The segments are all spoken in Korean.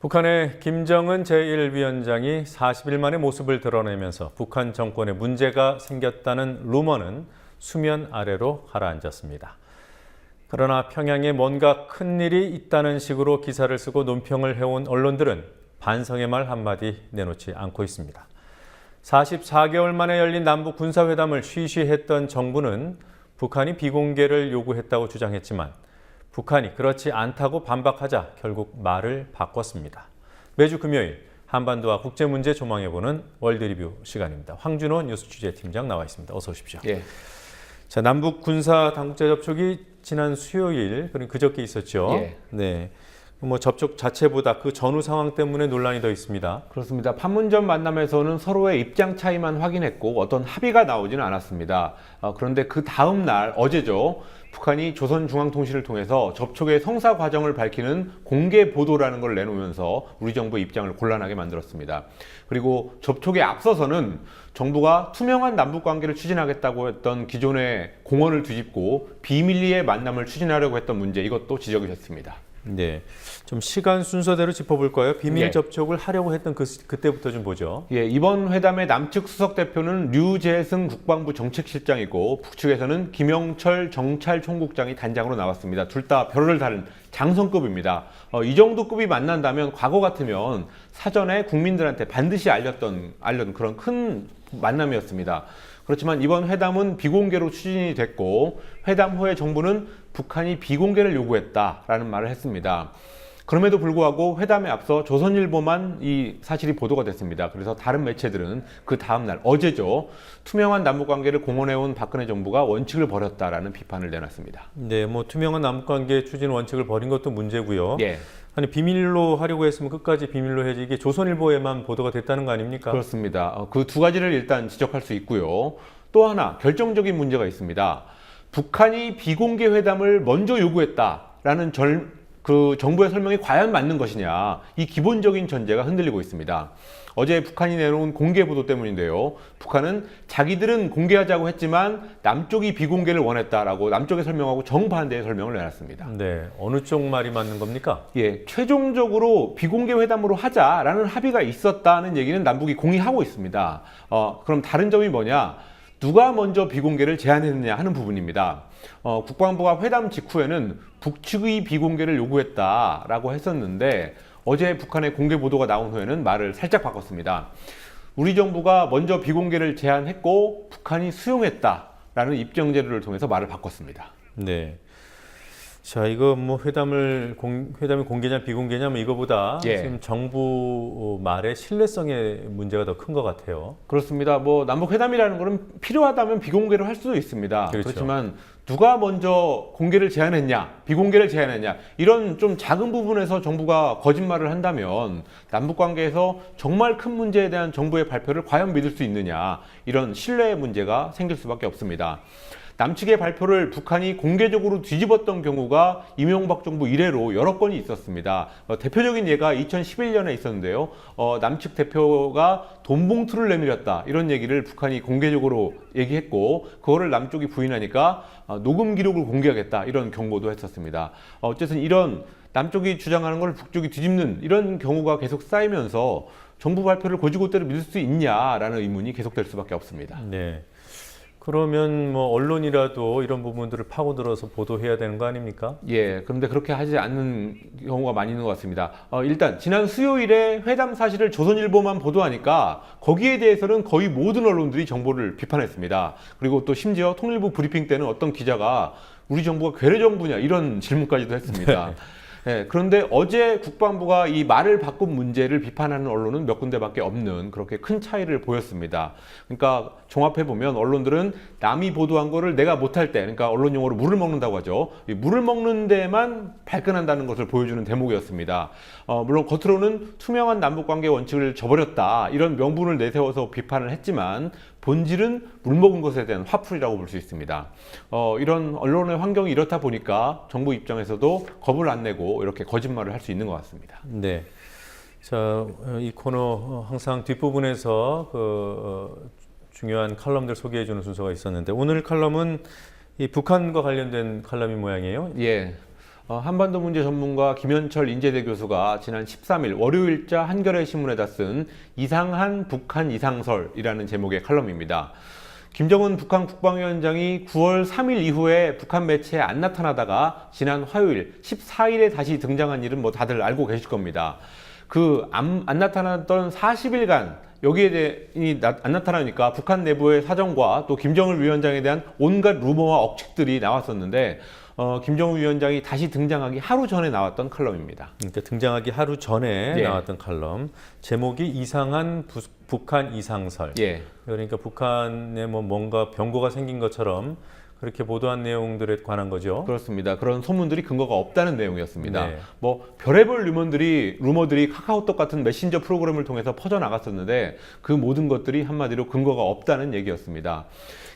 북한의 김정은 제1위원장이 40일 만에 모습을 드러내면서 북한 정권에 문제가 생겼다는 루머는 수면 아래로 가라앉았습니다. 그러나 평양에 뭔가 큰일이 있다는 식으로 기사를 쓰고 논평을 해온 언론들은 반성의 말 한마디 내놓지 않고 있습니다. 44개월 만에 열린 남북 군사회담을 쉬쉬했던 정부는 북한이 비공개를 요구했다고 주장했지만 북한이 그렇지 않다고 반박하자 결국 말을 바꿨습니다. 매주 금요일 한반도와 국제문제 조망해보는 월드리뷰 시간입니다. 황준호 뉴스 취재팀장 나와 있습니다. 어서 오십시오. 예. 자, 남북 군사 당국자 접촉이 지난 수요일, 그리고 그저께 있었죠. 예. 네. 접촉 자체보다 그 전후 상황 때문에 논란이 더 있습니다. 그렇습니다. 판문점 만남에서는 서로의 입장 차이만 확인했고 어떤 합의가 나오지는 않았습니다. 그런데 그 다음 날 어제죠. 북한이 조선중앙통신을 통해서 접촉의 성사 과정을 밝히는 공개 보도라는 걸 내놓으면서 우리 정부의 입장을 곤란하게 만들었습니다. 그리고 접촉에 앞서서는 정부가 투명한 남북관계를 추진하겠다고 했던 기존의 공언을 뒤집고 비밀리에 만남을 추진하려고 했던 문제, 이것도 지적이 됐습니다. 네, 좀 시간 순서대로 짚어볼까요? 비밀 예. 접촉을 하려고 했던 그때부터 좀 보죠. 예, 이번 회담의 남측 수석 대표는 류재승 국방부 정책실장이고 북측에서는 김영철 정찰총국장이 단장으로 나왔습니다. 둘 다 별을 다른 장성급입니다. 이 정도 급이 만난다면 과거 같으면 사전에 국민들한테 반드시 알렸던 그런 큰 만남이었습니다. 그렇지만 이번 회담은 비공개로 추진이 됐고 회담 후에 정부는 북한이 비공개를 요구했다라는 말을 했습니다. 그럼에도 불구하고 회담에 앞서 조선일보만 이 사실이 보도가 됐습니다. 그래서 다른 매체들은 그 다음 날 어제죠. 투명한 남북관계를 공언해온 박근혜 정부가 원칙을 버렸다라는 비판을 내놨습니다. 네, 투명한 남북관계 추진 원칙을 버린 것도 문제고요. 예. 아니, 비밀로 하려고 했으면 끝까지 비밀로 해야지 이게 조선일보에만 보도가 됐다는 거 아닙니까? 그렇습니다. 그 두 가지를 일단 지적할 수 있고요. 또 하나 결정적인 문제가 있습니다. 북한이 비공개 회담을 먼저 요구했다라는 그 정부의 설명이 과연 맞는 것이냐, 이 기본적인 전제가 흔들리고 있습니다. 어제 북한이 내놓은 공개 보도 때문인데요. 북한은 자기들은 공개하자고 했지만 남쪽이 비공개를 원했다라고 남쪽에 설명하고 정반대의 설명을 내놨습니다. 네, 어느 쪽 말이 맞는 겁니까? 예, 최종적으로 비공개 회담으로 하자라는 합의가 있었다는 얘기는 남북이 공유하고 있습니다. 그럼 다른 점이 뭐냐? 누가 먼저 비공개를 제안했느냐 하는 부분입니다. 국방부가 회담 직후에는 북측의 비공개를 요구했다라고 했었는데 어제 북한의 공개 보도가 나온 후에는 말을 살짝 바꿨습니다. 우리 정부가 먼저 비공개를 제안했고 북한이 수용했다라는 입장 제로를 통해서 말을 바꿨습니다. 네. 자, 이거 회담이 공개냐 비공개냐 이거보다 예. 지금 정부 말의 신뢰성의 문제가 더 큰 것 같아요. 그렇습니다. 남북 회담이라는 거는 필요하다면 비공개로 할 수도 있습니다. 그렇죠. 그렇지만 누가 먼저 공개를 제안했냐, 비공개를 제안했냐, 이런 좀 작은 부분에서 정부가 거짓말을 한다면 남북 관계에서 정말 큰 문제에 대한 정부의 발표를 과연 믿을 수 있느냐, 이런 신뢰의 문제가 생길 수밖에 없습니다. 남측의 발표를 북한이 공개적으로 뒤집었던 경우가 이명박 정부 이래로 여러 건이 있었습니다. 대표적인 예가 2011년에 있었는데요. 남측 대표가 돈 봉투를 내밀었다, 이런 얘기를 북한이 공개적으로 얘기했고 그거를 남쪽이 부인하니까 녹음 기록을 공개하겠다, 이런 경고도 했었습니다. 어쨌든 이런 남쪽이 주장하는 걸 북쪽이 뒤집는 이런 경우가 계속 쌓이면서 정부 발표를 고지고대로 믿을 수 있냐라는 의문이 계속될 수밖에 없습니다. 네. 그러면 언론이라도 이런 부분들을 파고들어서 보도해야 되는 거 아닙니까? 예, 그런데 그렇게 하지 않는 경우가 많이 있는 것 같습니다. 일단 지난 수요일에 회담 사실을 조선일보만 보도하니까 거기에 대해서는 거의 모든 언론들이 정보를 비판했습니다. 그리고 또 심지어 통일부 브리핑 때는 어떤 기자가 우리 정부가 괴뢰 정부냐, 이런 질문까지도 했습니다. 네. 예, 그런데 어제 국방부가 이 말을 바꾼 문제를 비판하는 언론은 몇 군데밖에 없는 그렇게 큰 차이를 보였습니다. 그러니까 종합해보면 언론들은 남이 보도한 거를 내가 못할 때, 그러니까 언론 용어로 물을 먹는다고 하죠. 이 물을 먹는 데만 발끈한다는 것을 보여주는 대목이었습니다. 물론 겉으로는 투명한 남북관계 원칙을 저버렸다, 이런 명분을 내세워서 비판을 했지만 본질은 물먹은 것에 대한 화풀이라고 볼 수 있습니다. 이런 언론의 환경이 이렇다 보니까 정부 입장에서도 겁을 안 내고 이렇게 거짓말을 할 수 있는 것 같습니다. 네. 자, 이 코너 항상 뒷부분에서 중요한 칼럼들 소개해 주는 순서가 있었는데 오늘 칼럼은 이 북한과 관련된 칼럼인 모양이에요. 예. 한반도 문제 전문가 김현철 인제대 교수가 지난 13일 월요일자 한겨레 신문에다 쓴 이상한 북한 이상설이라는 제목의 칼럼입니다. 김정은 북한 국방위원장이 9월 3일 이후에 북한 매체에 안 나타나다가 지난 화요일 14일에 다시 등장한 일은 뭐 다들 알고 계실 겁니다. 안 나타났던 40일간 여기에 안 나타나니까 북한 내부의 사정과 또 김정은 위원장에 대한 온갖 루머와 억측들이 나왔었는데 김정은 위원장이 다시 등장하기 하루 전에 나왔던 칼럼입니다. 그러니까 등장하기 하루 전에 예. 나왔던 칼럼 제목이 이상한 북한 이상설. 예. 그러니까 북한에 뭐 뭔가 병고가 생긴 것처럼 그렇게 보도한 내용들에 관한 거죠. 그렇습니다. 그런 소문들이 근거가 없다는 내용이었습니다. 네. 뭐 별의별 루머들이 카카오톡 같은 메신저 프로그램을 통해서 퍼져나갔었는데 그 모든 것들이 한마디로 근거가 없다는 얘기였습니다.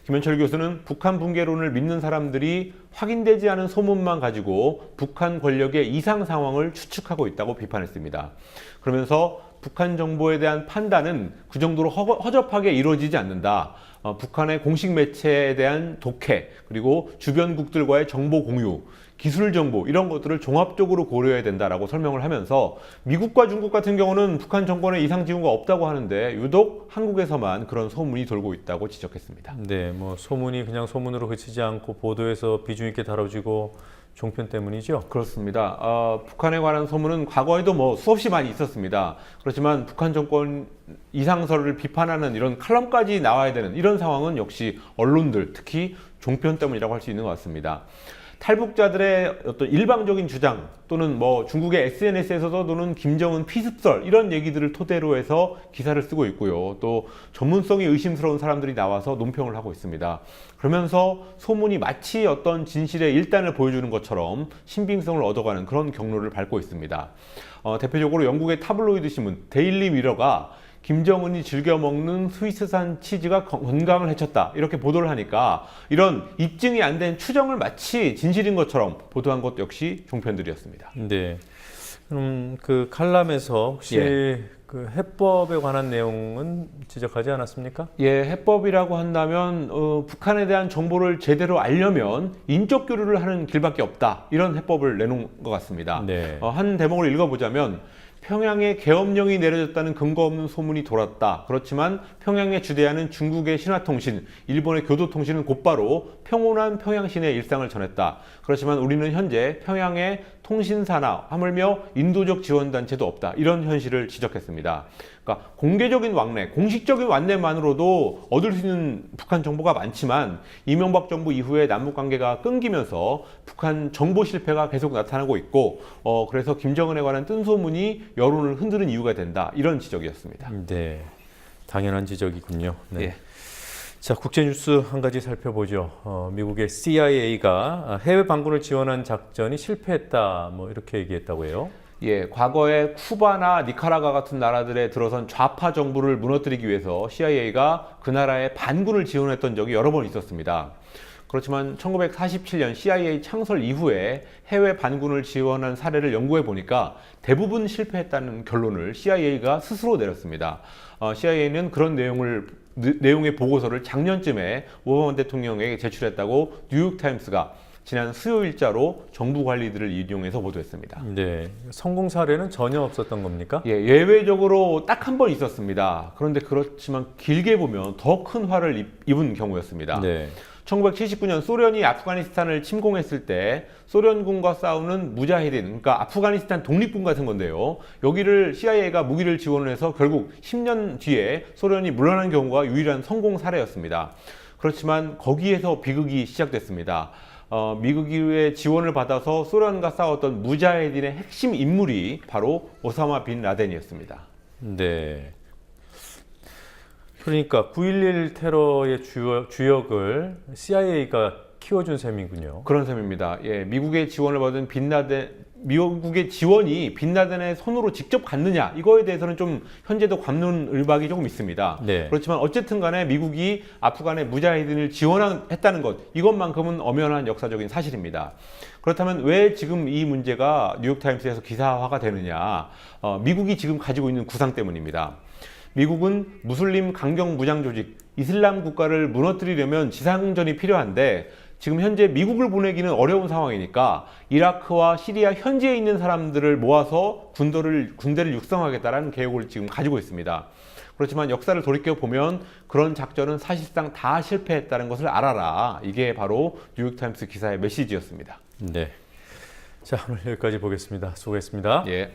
김현철 교수는 북한 붕괴론을 믿는 사람들이 확인되지 않은 소문만 가지고 북한 권력의 이상 상황을 추측하고 있다고 비판했습니다. 그러면서 북한 정보에 대한 판단은 그 정도로 허접하게 이루어지지 않는다. 북한의 공식 매체에 대한 독해, 그리고 주변국들과의 정보 공유, 기술 정보 이런 것들을 종합적으로 고려해야 된다라고 설명을 하면서 미국과 중국 같은 경우는 북한 정권의 이상 징후가 없다고 하는데 유독 한국에서만 그런 소문이 돌고 있다고 지적했습니다. 네, 뭐 소문이 그냥 소문으로 그치지 않고 보도에서 비중 있게 다뤄지고 종편 때문이죠. 그렇습니다. 북한에 관한 소문은 과거에도 뭐 수없이 많이 있었습니다. 그렇지만 북한 정권 이상설을 비판하는 이런 칼럼까지 나와야 되는 이런 상황은 역시 언론들, 특히 종편 때문이라고 할 수 있는 것 같습니다. 탈북자들의 어떤 일방적인 주장 또는 뭐 중국의 SNS에서도 또는 김정은 피습설 이런 얘기들을 토대로 해서 기사를 쓰고 있고요. 또 전문성이 의심스러운 사람들이 나와서 논평을 하고 있습니다. 그러면서 소문이 마치 어떤 진실의 일단을 보여주는 것처럼 신빙성을 얻어가는 그런 경로를 밟고 있습니다. 대표적으로 영국의 타블로이드 신문 데일리 미러가 김정은이 즐겨 먹는 스위스산 치즈가 건강을 해쳤다 이렇게 보도를 하니까 이런 입증이 안 된 추정을 마치 진실인 것처럼 보도한 것 역시 종편들이었습니다. 네. 그럼 그 칼럼에서 혹시 예. 그 해법에 관한 내용은 지적하지 않았습니까? 예, 해법이라고 한다면 북한에 대한 정보를 제대로 알려면 인적 교류를 하는 길밖에 없다 이런 해법을 내놓은 것 같습니다. 네. 한 대목을 읽어보자면 평양에 계엄령이 내려졌다는 근거 없는 소문이 돌았다. 그렇지만 평양에 주대하는 중국의 신화통신, 일본의 교도통신은 곧바로 평온한 평양시내 일상을 전했다. 그렇지만 우리는 현재 평양에 통신사나 하물며 인도적 지원단체도 없다. 이런 현실을 지적했습니다. 그러니까 공개적인 왕래, 공식적인 왕래만으로도 얻을 수 있는 북한 정보가 많지만 이명박 정부 이후에 남북관계가 끊기면서 북한 정보 실패가 계속 나타나고 있고 그래서 김정은에 관한 뜬소문이 여론을 흔드는 이유가 된다. 이런 지적이었습니다. 네. 당연한 지적이군요. 네. 예. 자, 국제 뉴스 한 가지 살펴보죠. 미국의 CIA가 해외 반군을 지원한 작전이 실패했다. 뭐 이렇게 얘기했다고 해요. 예, 과거에 쿠바나 니카라과 같은 나라들에 들어선 좌파 정부를 무너뜨리기 위해서 CIA가 그 나라에 반군을 지원했던 적이 여러 번 있었습니다. 그렇지만 1947년 CIA 창설 이후에 해외 반군을 지원한 사례를 연구해 보니까 대부분 실패했다는 결론을 CIA가 스스로 내렸습니다. CIA는 그런 내용의 보고서를 작년쯤에 오바마 대통령에게 제출했다고 뉴욕타임스가 지난 수요일자로 정부 관리들을 인용해서 보도했습니다. 네. 성공 사례는 전혀 없었던 겁니까? 예, 예외적으로 딱 한 번 있었습니다. 그런데 그렇지만 길게 보면 더 큰 화를 입은 경우였습니다. 네. 1979년 소련이 아프가니스탄을 침공했을 때 소련군과 싸우는 무자히딘, 그러니까 아프가니스탄 독립군 같은 건데요. 여기를 CIA가 무기를 지원해서 결국 10년 뒤에 소련이 물러난 경우가 유일한 성공 사례였습니다. 그렇지만 거기에서 비극이 시작됐습니다. 미국의 지원을 받아서 소련과 싸웠던 무자헤딘의 핵심 인물이 바로 오사마 빈 라덴이었습니다. 네. 그러니까 9.11 테러의 주역을 CIA가 키워준 셈이군요. 그런 셈입니다. 예, 미국의 지원을 받은 미국의 지원이 빈라덴의 손으로 직접 갔느냐 이거에 대해서는 좀 현재도 관론을박이 조금 있습니다. 네. 그렇지만 어쨌든 간에 미국이 아프간의 무자히딘을 지원했다는 것 이것만큼은 엄연한 역사적인 사실입니다. 그렇다면 왜 지금 이 문제가 뉴욕타임스에서 기사화가 되느냐, 미국이 지금 가지고 있는 구상 때문입니다. 미국은 무슬림 강경 무장 조직 이슬람 국가를 무너뜨리려면 지상전이 필요한데 지금 현재 미국을 보내기는 어려운 상황이니까 이라크와 시리아 현지에 있는 사람들을 모아서 군대를 육성하겠다라는 계획을 지금 가지고 있습니다. 그렇지만 역사를 돌이켜 보면 그런 작전은 사실상 다 실패했다는 것을 알아라. 이게 바로 뉴욕타임스 기사의 메시지였습니다. 네. 자, 오늘 여기까지 보겠습니다. 수고했습니다. 예.